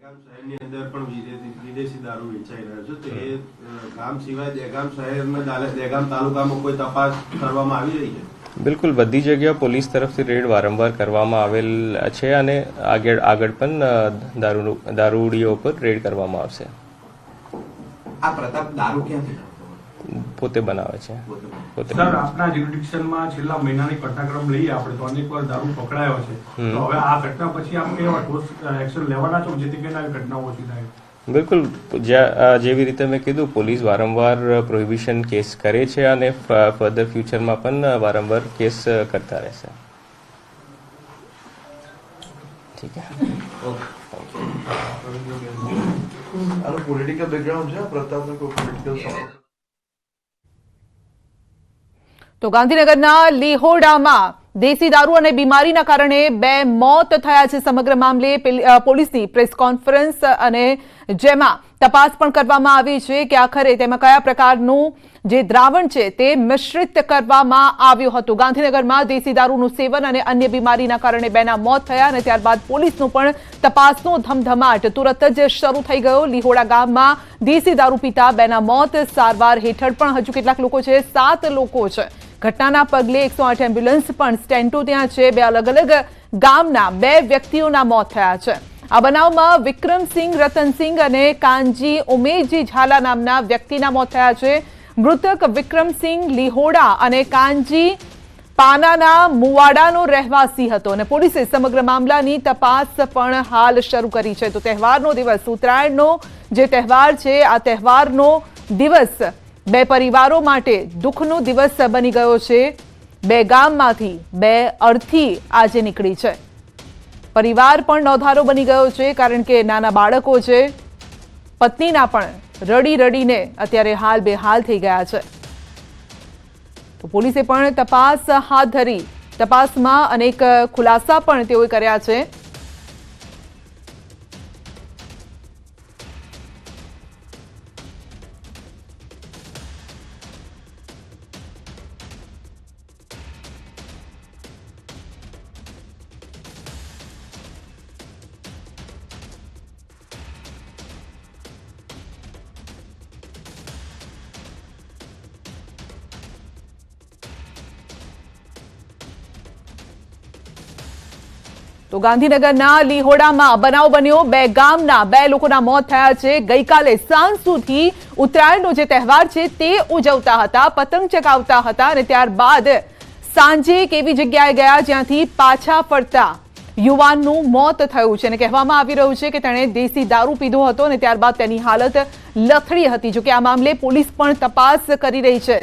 દહેગામ શહેરની અંદર પણ વિદેશી દારૂ વેચાઈ રહ્યો છે, તો એ ગામ સિવાય દહેગામ શહેરમાં દહેગામ તાલુકામાં કોઈ તપાસ કરવામાં આવી રહી છે? બિલકુલ, બધી જગ્યા પોલીસ તરફથી રેડ વારંવાર કરવામાં આવેલ છે અને આગળ પણ દારૂડીઓ પર રેડ કરવામાં આવશે. આ પ્રતાપ દારૂ ક્યાંથી પોતે બનાવે છે. સર, આપના જ્યુરિડિક્શનમાં છેલ્લા મહિનાની ઘટનાક્રમ લઈએ આપણે તો અનેક વાર દારૂ પકડાયો છે, તો હવે આ ઘટના પછી આપ કેવા ઠોસ એક્શન લેવાના છો જેથી કરીને આવી ઘટનાઓ ઓછી થાય? બિલકુલ, જેવી રીતે મેં કીધું, પોલીસ વારંવાર પ્રોહિબિશન કેસ કરે છે અને ફર્ધર ફ્યુચરમાં પણ વારંવાર કેસ કરતા રહેશે. ઠીક છે. પોલિટિકલ બેકગ્રાઉન્ડ છે પ્રતાપને, કોઈ પોલિટિકલ સપોર્ટ? તો ગાંધીનગરના લીહોડામાં દેશી દારૂ અને બીમારીના કારણે 2 મોત થયા છે. સમગ્ર મામલે પોલીસની પ્રેસ કોન્ફરન્સ અને જેમાં તપાસ પણ કરવામાં આવી છે કે આખરે તેમાં કયા પ્રકારનું જે દ્રાવણ છે તે મિશ્રિત કરવામાં આવ્યું હતું. ગાંધીનગરમાં દેશી દારૂનું સેવન અને અન્ય બીમારીના કારણે 2ના મોત થયા અને ત્યારબાદ પોલીસનું પણ તપાસનો ધમધમાટ તુરત જ શરૂ થઈ ગયો. લીહોડા ગામમાં દેશી દારૂ પીતા 2ના મોત, સારવાર હેઠળ પણ હજુ કેટલાક લોકો છે, 7 લોકો છે. ઘટનાના પગલે 108 એમ્બ્યુલન્સ પણ સ્ટેન્ટો ત્યાં છે. 2 અલગ અલગ ગામના 2 વ્યક્તિઓના મોત થયા છે. આ બનાવમાં વિક્રમસિંહ રતનસિંહ અને કાનજી ઉમેશજી ઝાલા નામના વ્યક્તિના મોત થયા છે. મૃતક વિક્રમસિંહ લીહોડા અને કાનજી પાનાના મુવાડાનો રહેવાસી હતો અને પોલીસે સમગ્ર મામલાની તપાસ પણ હાલ શરૂ કરી છે. તો તહેવારનો દિવસ, ઉત્તરાયણનો જે તહેવાર છે, આ તહેવારનો દિવસ 2 પરિવારો માટે દુઃખનો દિવસ બની ગયો છે. 2 ગામમાંથી 2 અર્થી આજે નીકળી છે. પરિવાર પણ નોંધારો બની ગયો છે કારણ કે નાના બાળકો છે. પત્નીના પણ રડી રડીને અત્યારે હાલ બેહાલ થઈ ગયા છે. તો પોલીસે પણ તપાસ હાથ ધરી. તપાસમાં અનેક ખુલાસા પણ તેઓએ કર્યા છે. તો ગાંધીનગરના લીહોડામાં બનાવ બન્યો. 2 ગામના 2 લોકોના મોત થયા છે. ગઈકાલે સાંજ સુધી ઉત્તરાયણનો જે તહેવાર છે તે ઉજવતા હતા, પતંગ ચગાવતા હતા અને ત્યારબાદ સાંજે એક એવી જગ્યાએ ગયા જ્યાંથી પાછા ફરતા યુવાનનું મોત થયું છે અને કહેવામાં આવી રહ્યું છે કે તેણે દેશી દારૂ પીધો હતો અને ત્યારબાદ તેની હાલત લથડી હતી. જોકે આ મામલે પોલીસ પણ તપાસ કરી રહી છે.